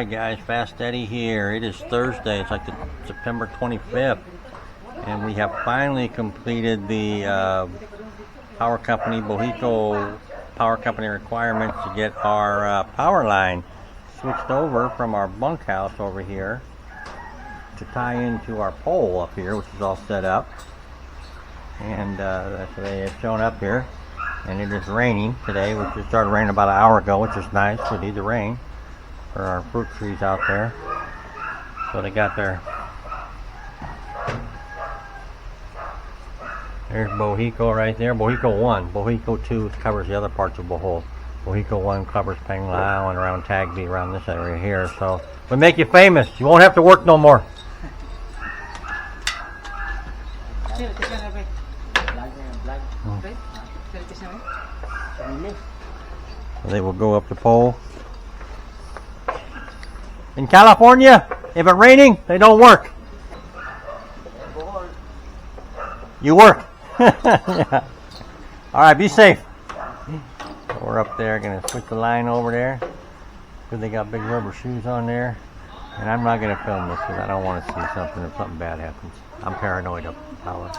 Alright guys, Fast Eddie here. It is Thursday, it's like the September 25th, and we have finally completed the power company, Bohico power company requirements to get our power line switched over from our bunkhouse over here to tie into our pole up here, which is all set up. And that's what they have shown up here. And it is raining today, which it started raining about an hour ago, which is nice. We need the rain for our fruit trees out there. So they got their, there's Bohico right there, Bohico 1. Bohico 2 covers the other parts of Bohol. Bohico 1 covers Panglao and around Tagby, around this area here. So we make you famous. You won't have to work no more. They will go up the pole. In California, if it's raining, they don't work. You work. Yeah. Alright, be safe. We're up there, gonna switch the line over there. Because they got big rubber shoes on there. And I'm not gonna film this because I don't want to see something if something bad happens. I'm paranoid of power.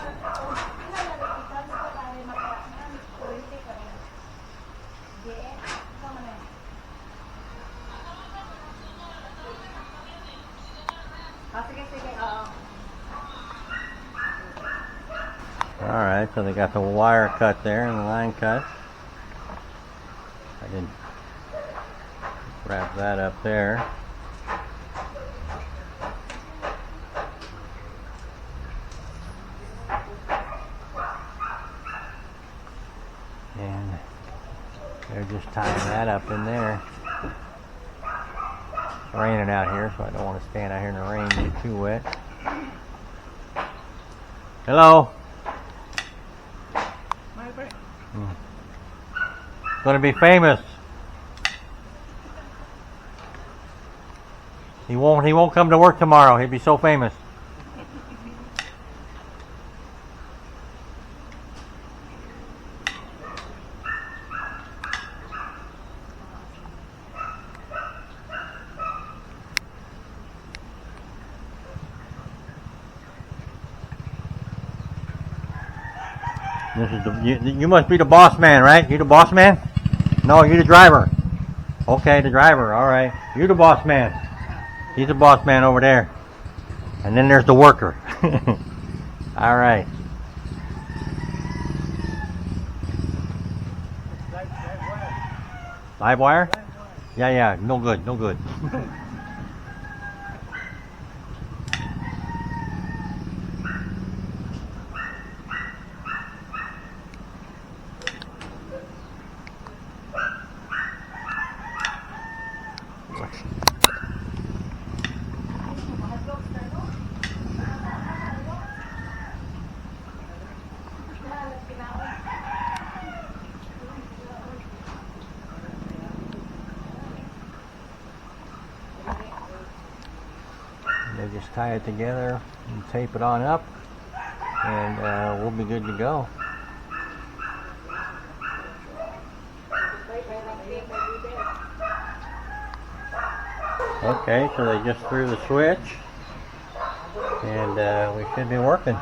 Alright, so they got the wire cut there and the line cut. I didn't wrap that up there. And they're just tying that up in there. It's raining out here, so I don't want to stand out here in the rain and get too wet. Hello? Gonna be famous. He won't come to work tomorrow. He'll be so famous. This is you must be the boss man, right? You the boss man? No, you the driver. Okay, the driver. All right. You the boss man. He's the boss man over there. And then there's the worker. All right. Live wire? Yeah, yeah. No good. No good. They just tie it together and tape it on up, and we'll be good to go. Okay, so they just threw the switch, and we should be working.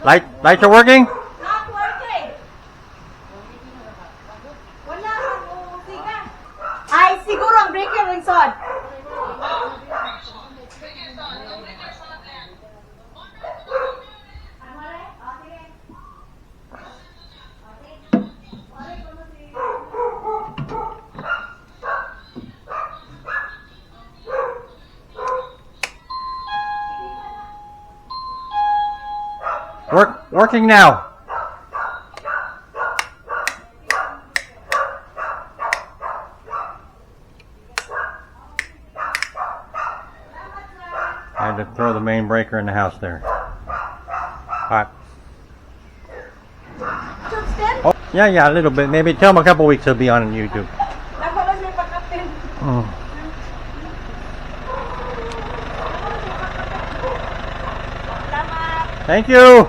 Lights are working? Not working. Wala ang siga. Ay, siguro ang breaker ring sod. Working now. I had to throw the main breaker in the house there. Alright. Oh, yeah, a little bit. Maybe tell them a couple weeks it'll be on YouTube. Thank you.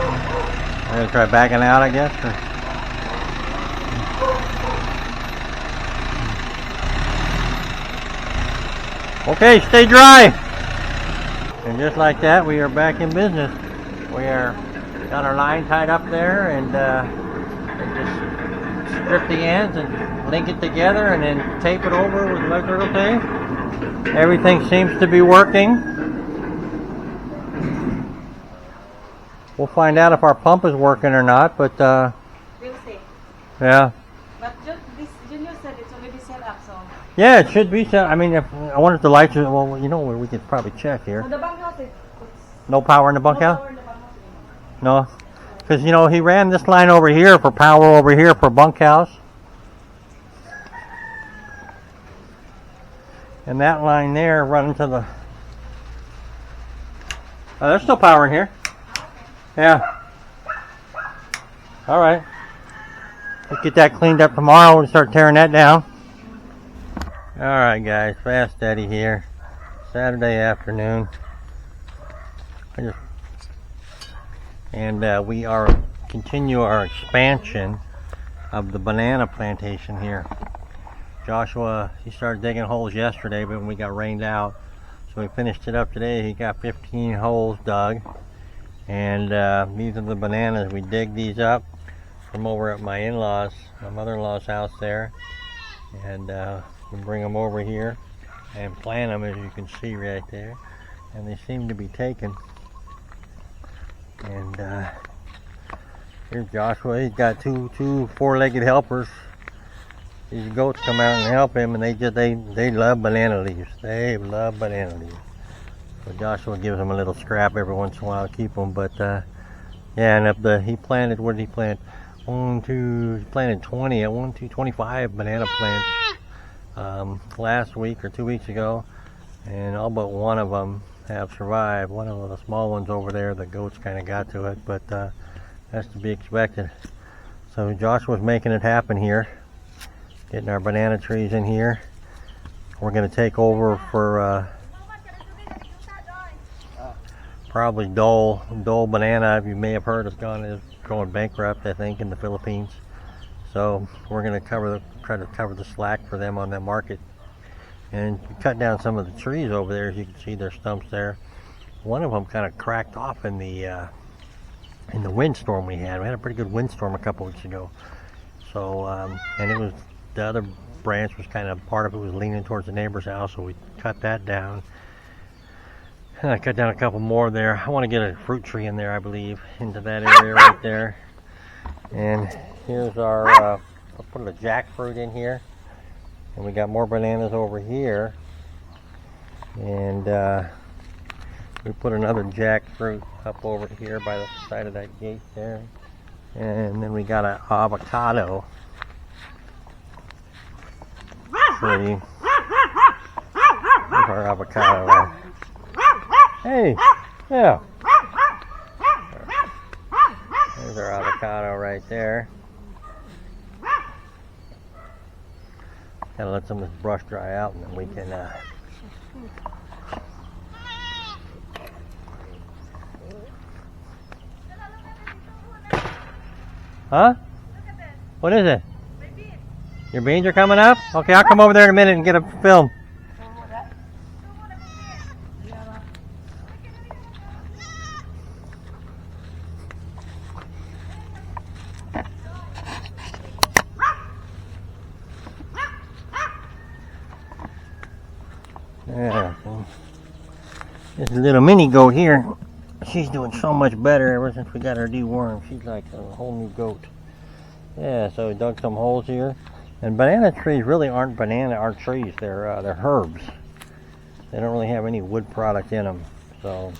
I'm gonna try backing out, I guess. Okay, stay dry. And just like that, we are back in business. We are got our line tied up there, and just strip the ends and link it together, and then tape it over with electrical tape. Everything seems to be working. We'll find out if our pump is working or not, but We'll see. yeah. But this Junior said it's already set up, so. Yeah, it should be set. I mean, I wonder if the lights are, well, you know, we could probably check here. So the bunkhouse is No power in the no bunkhouse? power in the bunkhouse. No. Because, you know, he ran this line over here for power over here for bunkhouse. And that line there running to the... Oh, there's still power in here. Yeah. Alright. Let's get that cleaned up tomorrow and start tearing that down. Alright guys, Fast Eddie here. Saturday afternoon. And we are continue our expansion of the banana plantation here. Joshua, he started digging holes yesterday, but when we got rained out, so we finished it up today. He got 15 holes dug, and these are the bananas. We dig these up from over at my in-laws, my mother-in-law's house there, and we bring them over here and plant them, as you can see right there, and they seem to be taken. And here's Joshua. He's got two four-legged helpers. These goats come out and help him, and they love banana leaves. They love banana leaves. So Joshua gives them a little scrap every once in a while to keep them. But yeah, and he planted. What did he plant? He planted 25 banana plants last week or 2 weeks ago, and all but one of them have survived. One of the small ones over there, the goats kind of got to it, but that's to be expected. So Joshua's making it happen here, getting our banana trees in here. We're going to take over for probably Dole Banana. You may have heard is going bankrupt, I think, in the Philippines. So we're going to try to cover the slack for them on that market. And we cut down some of the trees over there. As you can see, their stumps there. One of them kind of cracked off in the windstorm we had. We had a pretty good windstorm a couple weeks ago. So, and it was, the other branch was kind of, part of it was leaning towards the neighbor's house, so we cut that down. And I cut down a couple more there. I want to get a fruit tree in there, I believe, into that area right there. And here's our, I'll put a jackfruit in here. And we got more bananas over here, and we put another jackfruit up over here by the side of that gate there, and then we got an avocado tree. There's our avocado. Hey, yeah. There's our avocado right there. Gotta let some of this brush dry out, and then we can huh? What is it? My beans. Your beans are coming up? Okay, I'll come over there in a minute and get a film. Yeah, this little mini goat here, she's doing so much better ever since we got her dewormed. She's like a whole new goat. Yeah, so we dug some holes here. And banana trees really aren't trees. They're herbs. They don't really have any wood product in them. So,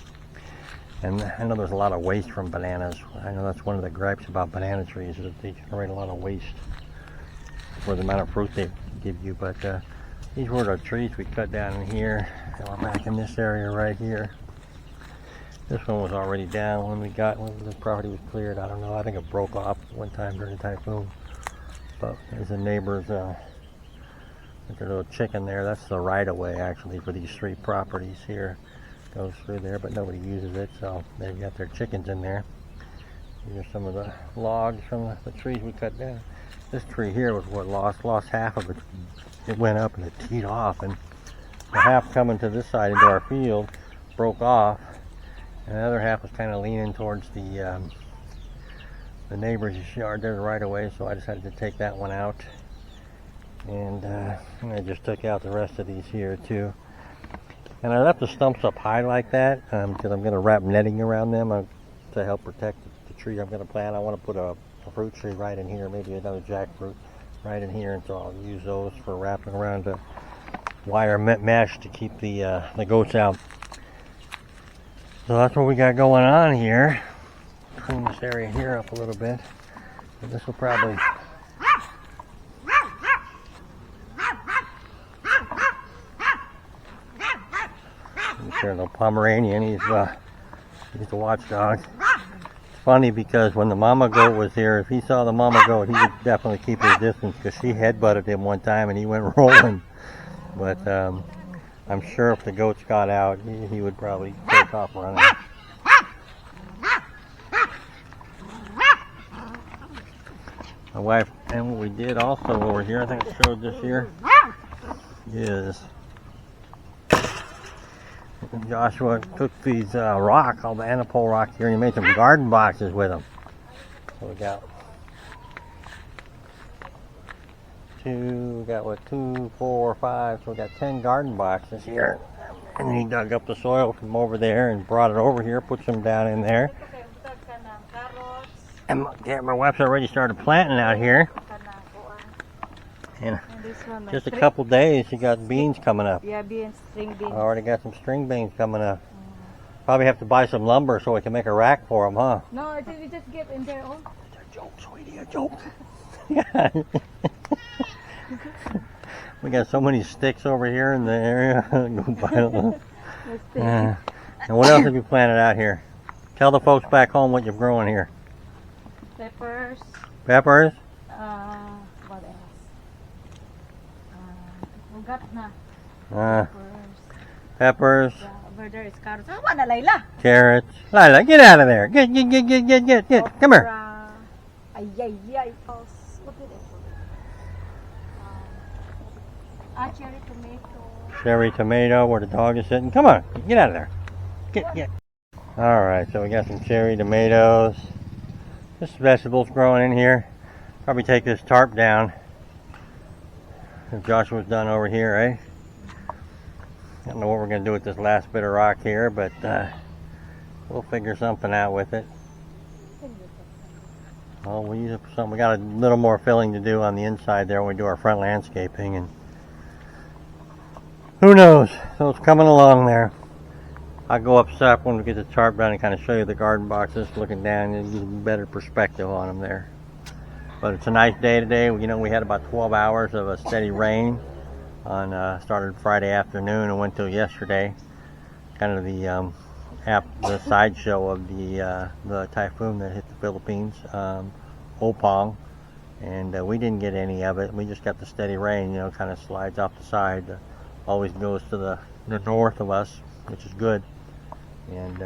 and I know there's a lot of waste from bananas. I know that's one of the gripes about banana trees, is that they generate a lot of waste for the amount of fruit they give you. But these were the trees we cut down in here. And we're back in this area right here. This one was already down when the property was cleared. I don't know. I think it broke off one time during the typhoon. But there's a neighbor's there's a little chicken there. That's the right-of-way actually for these three properties here. Goes through there, but nobody uses it, so they've got their chickens in there. Here's some of the logs from the trees we cut down. This tree here was what lost half of it. It went up and it teed off, and the half coming to this side into our field broke off, and the other half was kind of leaning towards the neighbor's yard there right away, so I decided to take that one out, and I just took out the rest of these here too. And I left the stumps up high like that because I'm going to wrap netting around them to help protect the tree I'm going to plant. I want to put a fruit tree right in here, maybe another jackfruit right in here, and so I'll use those for wrapping around the wire mesh to keep the goats out. So that's what we got going on here. Clean this area here up a little bit. And this will probably sure the Pomeranian, he's the watchdog. It's funny because when the mama goat was here, if he saw the mama goat, he would definitely keep his distance because she headbutted him one time and he went rolling. But I'm sure if the goats got out, he would probably take off running. My wife, and what we did also over here, I think I showed this here, is Joshua took these rock, all the anapole rock here, and he made some garden boxes with them. So we got 2, 4, 5, so we got 10 garden boxes here. And then he dug up the soil from over there and brought it over here, put some down in there. And my wife's already started planting out here. And just a couple days, she got beans coming up. Yeah, beans, string beans. I already got some string beans coming up. Probably have to buy some lumber so we can make a rack for them, huh? No, I think we just get in there. Oh. It's a joke, sweetie, a joke. Yeah. We got so many sticks over here in the area. Go buy them. And what else have you planted out here? Tell the folks back home what you're growing here. Peppers. Peppers? What else? Ugat na. Peppers. Yeah, over there is carrots. Oh, what na, Layla? Carrots. Lila, get out of there. Get. Come here. Ay. Look at it. Cherry tomato. Cherry tomato where the dog is sitting. Come on. Get out of there. Get. Alright, so we got some cherry tomatoes. Just vegetables growing in here. Probably take this tarp down. If Joshua's done over here, eh? I don't know what we're going to do with this last bit of rock here, but we'll figure something out with it. Oh, we'll use it for something. We got a little more filling to do on the inside there when we do our front landscaping, and who knows? So it's coming along there. I'll go up top when we get the tarp done and kind of show you the garden boxes looking down and get a better perspective on them there. But it's a nice day today. You know, we had about 12 hours of a steady rain on started Friday afternoon and went till yesterday. Kind of the sideshow of the typhoon that hit the Philippines, Opong, and we didn't get any of it. We just got the steady rain. You know, kind of slides off the side. Always goes to the north of us, which is good. And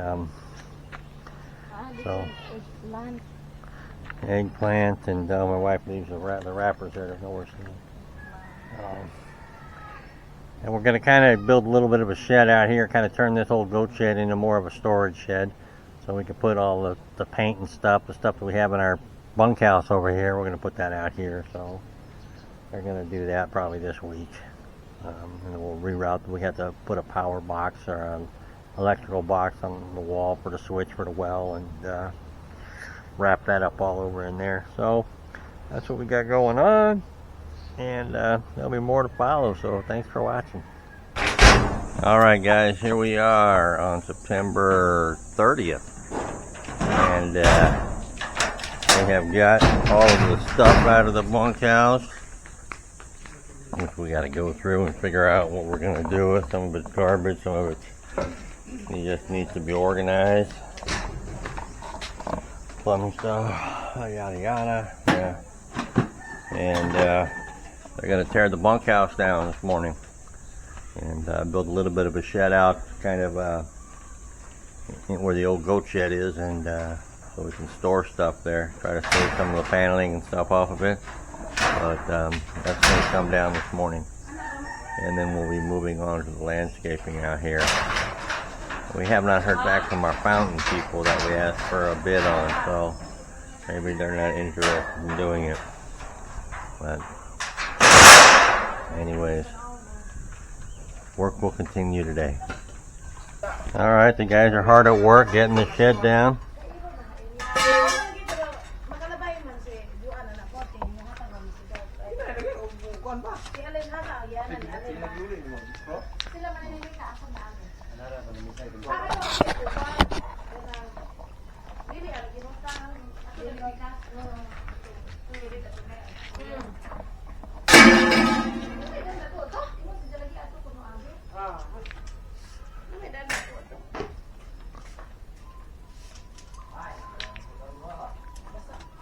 so eggplant, and my wife leaves the wrappers there. There's nowhere to see them. And we're going to kind of build a little bit of a shed out here, kind of turn this old goat shed into more of a storage shed, so we can put all the paint and stuff, the stuff that we have in our bunkhouse over here. We're going to put that out here, so they're going to do that probably this week. And then we'll reroute. We have to put a power box or an electrical box on the wall for the switch for the well, and wrap that up all over in there. So that's what we got going on, and there'll be more to follow, so thanks for watching. Alright guys, here we are on September 30th, and we have got all of the stuff out of the bunkhouse, which we got to go through and figure out what we're going to do with. Some of it's garbage, some of it just needs to be organized. Plumbing stuff, yada yada. Yeah. And they're going to tear the bunkhouse down this morning and build a little bit of a shed out, kind of where the old goat shed is, and so we can store stuff there. Try to save some of the paneling and stuff off of it. But that's going to come down this morning. And then we'll be moving on to the landscaping out here. We have not heard back from our fountain people that we asked for a bid on, so maybe they're not interested in doing it. But anyways, work will continue today. Alright, the guys are hard at work getting the shed down.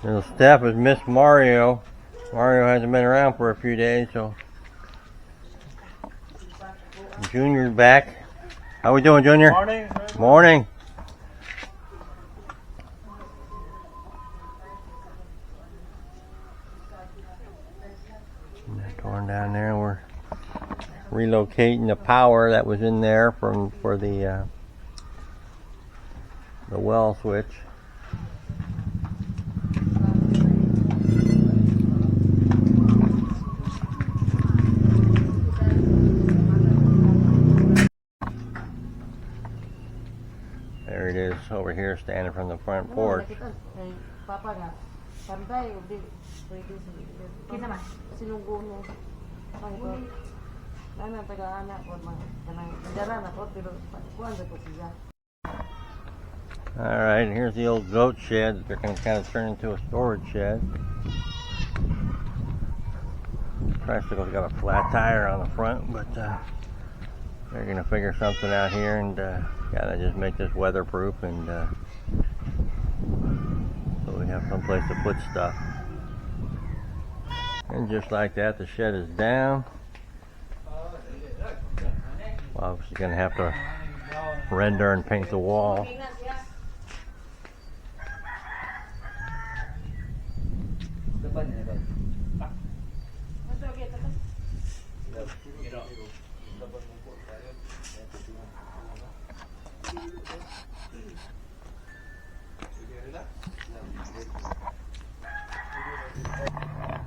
The staff has missed Mario. Mario hasn't been around for a few days, so Junior's back. How we doing, Junior? Morning. Morning. Torn down there. We're relocating the power that was in there for the well switch. There it is over here standing from the front porch. Alright, here's the old goat shed that they're going to kind of turn into a storage shed. Tricycle's got a flat tire on the front, but they're going to figure something out here and gotta just make this weatherproof, and so we have some place to put stuff. And just like that, the shed is down. Well, obviously going to have to render and paint the wall.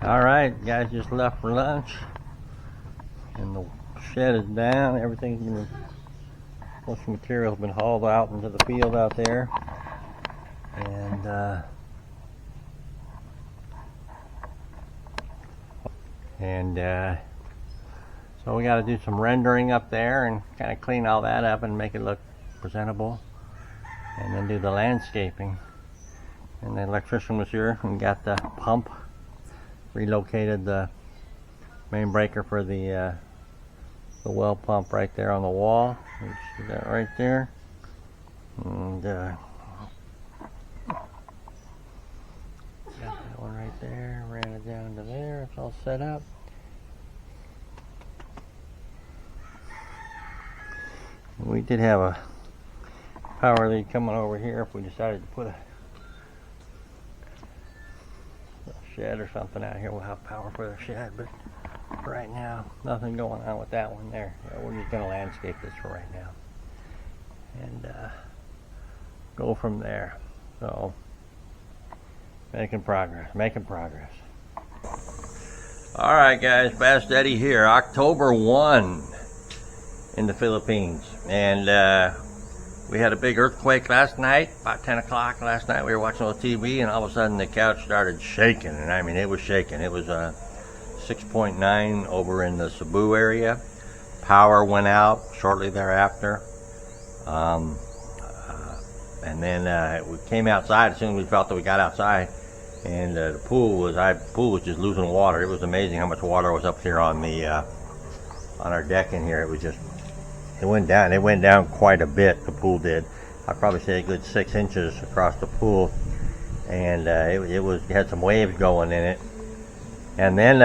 Alright, guys just left for lunch, and the shed is down. Everything's been, most of the material's been hauled out into the field out there, and so we got to do some rendering up there and kind of clean all that up and make it look presentable, and then do the landscaping. And the electrician was here and got the pump, relocated the main breaker for the well pump right there on the wall. You see that right there, and got that one right there. Ran it down to there. It's all set up. We did have a power lead coming over here if we decided to put a shed or something out here. We'll have power for the shed, but right now nothing going on with that one there. We're just going to landscape this for right now and go from there. So making progress. Alright guys, Fast Eddie here. October 1 in the Philippines, and we had a big earthquake last night, about 10 o'clock last night. We were watching on TV, and all of a sudden the couch started shaking, and I mean it was shaking. It was 6.9 over in the Cebu area. Power went out shortly thereafter, and then we came outside as soon as we felt that we got outside, and the pool was just losing water. It was amazing how much water was up here on the on our deck in here. It was just, it went down quite a bit. The pool did. I'd probably say a good 6 inches across the pool, and it had some waves going in it. And then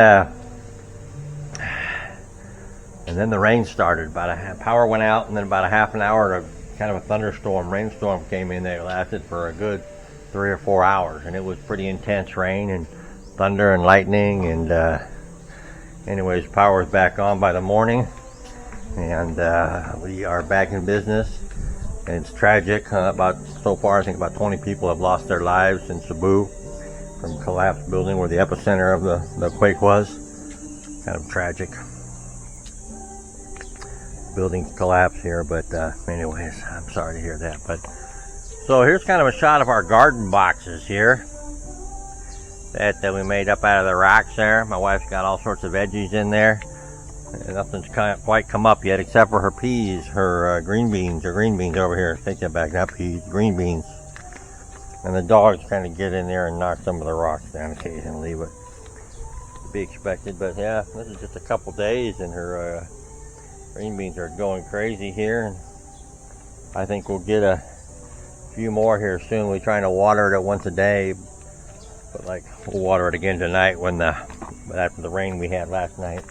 the rain started. Power went out, and then about a half an hour, kind of a thunderstorm, rainstorm came in there. It lasted for a good 3 or 4 hours, and it was pretty intense rain and thunder and lightning. And anyways, power is back on by the morning, and we are back in business. And it's tragic. So far, I think about 20 people have lost their lives in Cebu from collapsed building where the epicenter of the quake was. Kind of tragic. Buildings collapse here, but anyways, I'm sorry to hear that. But so here's kind of a shot of our garden boxes here that we made up out of the rocks there. My wife's got all sorts of veggies in there. And nothing's quite come up yet except for her peas, her green beans over here. Take that back, not peas, green beans. And the dogs kind of get in there and knock some of the rocks down occasionally, but to be expected. But yeah, this is just a couple days, and her green beans are going crazy here, and I think we'll get a few more here soon. We're trying to water it once a day, but like we'll water it again tonight after the rain we had last night,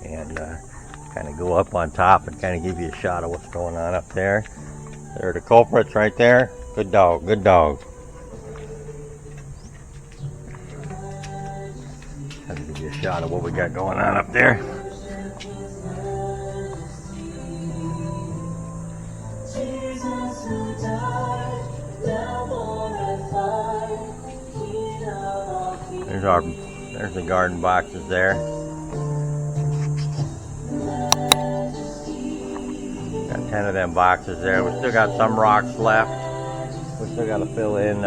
and kind of go up on top and kind of give you a shot of what's going on up there. There are the culprits right there. Good dog, good dog. Kind of give you a shot of what we got going on up there. There's the garden boxes there. Got 10 of them boxes there. We still got some rocks left. We still got to fill in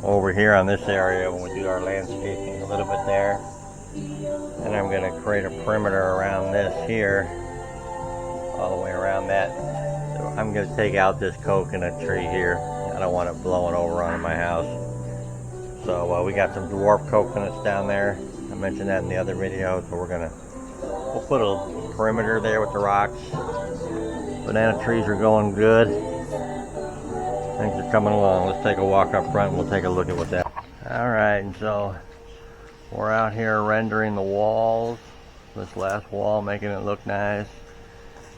over here on this area when we do our landscaping a little bit there. And I'm going to create a perimeter around this here, all the way around that. So I'm going to take out this coconut tree here. I don't want it blowing over onto my house. So we got some dwarf coconuts down there. I mentioned that in the other video. So we'll put a perimeter there with the rocks. Banana trees are going good. Things are coming along. Let's take a walk up front and we'll take a look at what's that. Alright, and so we're out here rendering the walls. This last wall, making it look nice.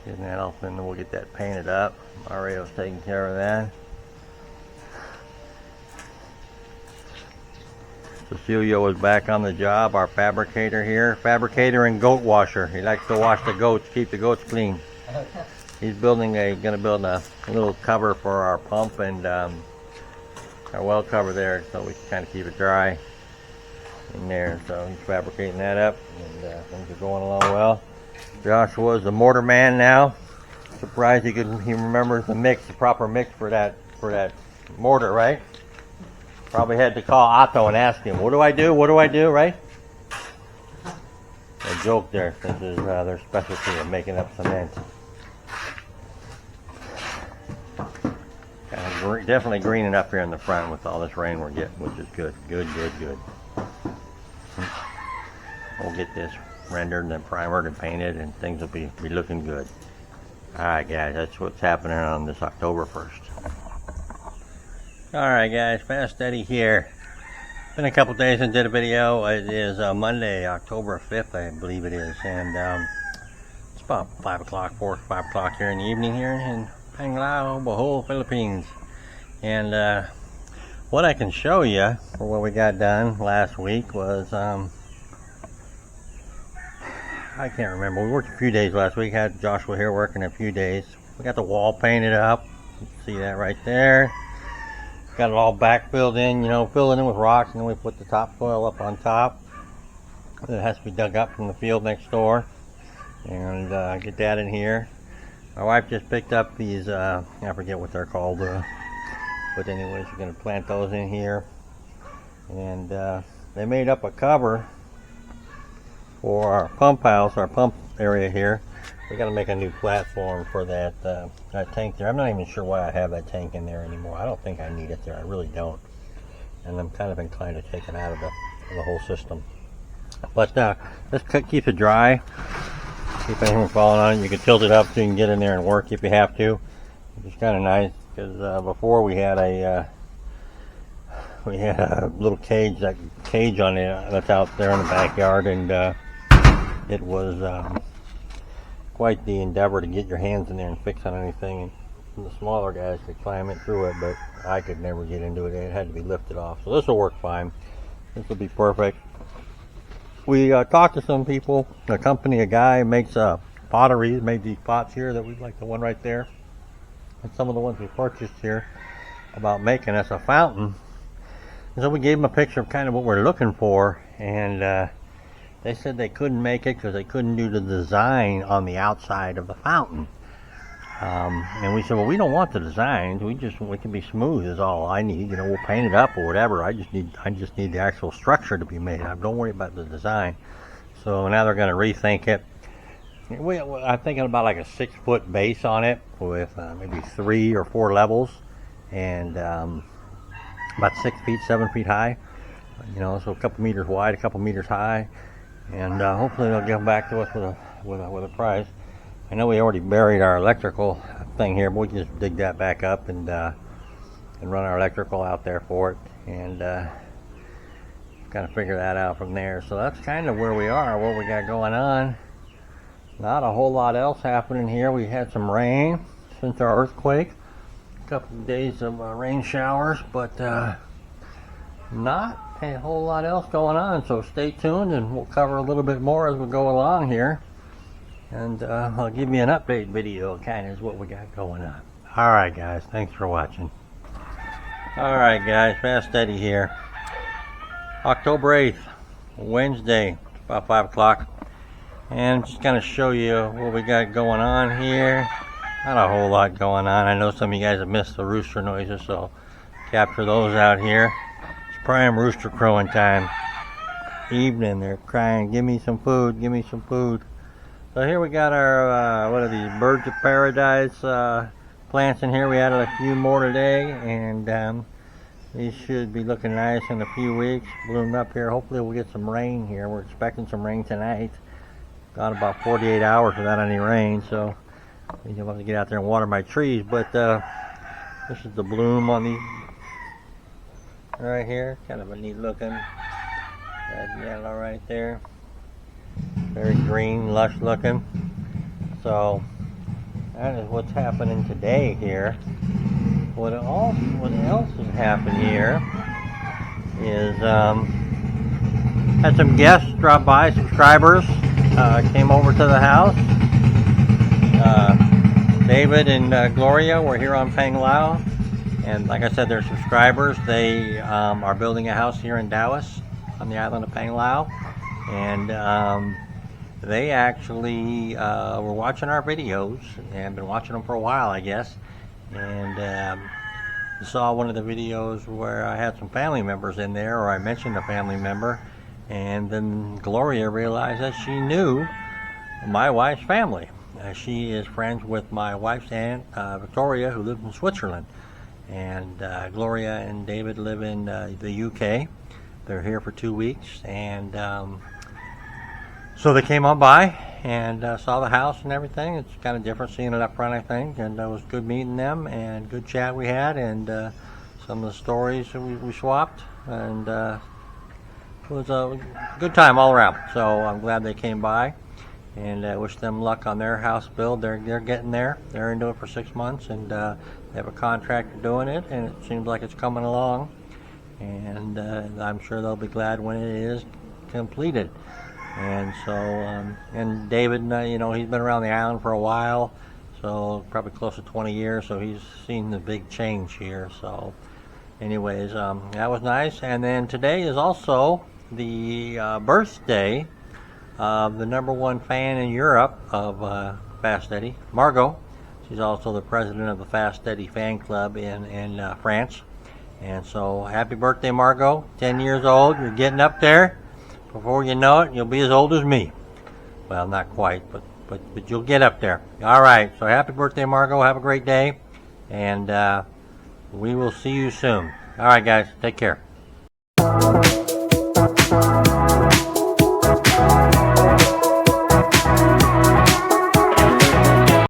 Getting that off, and then we'll get that painted up. Mario's taking care of that. Cecilio was back on the job, our fabricator here. Fabricator and goat washer. He likes to wash the goats, keep the goats clean. He's gonna build a little cover for our pump and our well cover there, so we can kind of keep it dry in there. So he's fabricating that up, and things are going along well. Joshua's the mortar man now. Surprised he remembers the proper mix for that mortar, right? Probably had to call Otto and ask him, what do I do, right? A joke there. This is their specialty of making up cement. Definitely greening up here in the front with all this rain we're getting, which is good. Good. We'll get this rendered and then primered and painted, and things will be looking good. Alright guys, that's what's happening on this October 1st. Alright guys, Fast Eddie here. Been a couple days and did a video. It is Monday, October 5th, I believe it is, and it's about 5 o'clock, 4 or 5 o'clock here in the evening here in Panglao, Bohol, Philippines. And what I can show you for what we got done last week was I can't remember. We worked a few days last week. Had Joshua here working a few days. We got the wall painted up. You can see that right there. Got it all back filled in, filled in with rocks, and then we put the topsoil up on top. It has to be dug up from the field next door, and get that in here. My wife just picked up these, I forget what they're called, but anyways, we're going to plant those in here. And they made up a cover for our pump house, our pump area here. We got to make a new platform for that tank there. I'm not even sure why I have that tank in there anymore. I don't think I need it there. I really don't. And I'm kind of inclined to take it out of the whole system. But let's keep it dry. Keep anything from falling on it. You can tilt it up so you can get in there and work if you have to. It's kind of nice because before we had a little cage on it that's out there in the backyard, and it was quite the endeavor to get your hands in there and fix on anything. the smaller guys could climb it through it, but I could never get into it. It had to be lifted off. So this will work fine. This will be perfect. We talked to some people. A company, a guy makes pottery. Made these pots here that we like, the one right there, and some of the ones we purchased here, about making us a fountain. And so we gave them a picture of kind of what we're looking for, and they said they couldn't make it because they couldn't do the design on the outside of the fountain. And we said, well, we don't want the designs. We can be smooth is all I need. You know, we'll paint it up or whatever. I just need the actual structure to be made. Don't worry about the design. So now they're going to rethink it. I'm thinking about like a 6-foot base on it with maybe 3 or 4 levels, and about 6 feet, 7 feet high. You know, so a couple meters wide, a couple meters high, and hopefully they'll get back to us with a price. I know we already buried our electrical thing here, but we can just dig that back up and run our electrical out there for it, and kind of figure that out from there. So that's kind of where we are, what we got going on. Not a whole lot else happening here. We had some rain since our earthquake, a couple of days of rain showers, but not a whole lot else going on. So stay tuned, and we'll cover a little bit more as we go along here. And I'll give you an update video, kind of is what we got going on. Alright guys, thanks for watching. Alright guys, Fast Eddie here. October 8th, Wednesday, about 5 o'clock. And just kind of show you what we got going on here. Not a whole lot going on. I know some of you guys have missed the rooster noises, so capture those out here. It's prime rooster crowing time. Evening, they're crying, give me some food, give me some food. So here we got our, what are these, birds of paradise plants in here. We added a few more today, and these should be looking nice in a few weeks. Bloomed up here. Hopefully we'll get some rain here. We're expecting some rain tonight. Got about 48 hours without any rain, so I'll have to get out there and water my trees. But this is the bloom on these right here. Kind of a neat looking red yellow right there. Very green, lush looking. So that is what's happening today here. What else has happened here is had some guests drop by, subscribers came over to the house. David and Gloria were here on Panglao, and like I said, they're subscribers. They are building a house here in Dallas on the island of Panglao. And they actually were watching our videos and been watching them for a while, I guess, and saw one of the videos where I had some family members in there, or I mentioned a family member, and then Gloria realized that she knew my wife's family. She is friends with my wife's aunt, Victoria, who lives in Switzerland, and Gloria and David live in the UK. They're here for 2 weeks, and so they came on by and saw the house and everything. It's kind of different seeing it up front, I think, and it was good meeting them and good chat we had, and some of the stories we swapped, and it was a good time all around. So I'm glad they came by, and I wish them luck on their house build. They're getting there. They're into it for 6 months, and they have a contractor doing it, and it seems like it's coming along, and I'm sure they'll be glad when it is completed. And so, and David, you know, he's been around the island for a while, so probably close to 20 years, so he's seen the big change here. So anyways, that was nice. And then today is also the birthday of the #1 fan in Europe of Fast Eddie, Margot. She's also the president of the Fast Eddie fan club in France. And so happy birthday, Margot. 10 years old, you're getting up there. Before you know it, you'll be as old as me. Well, not quite, but you'll get up there. All right, so happy birthday, Margot. Have a great day, and we will see you soon. All right, guys, take care.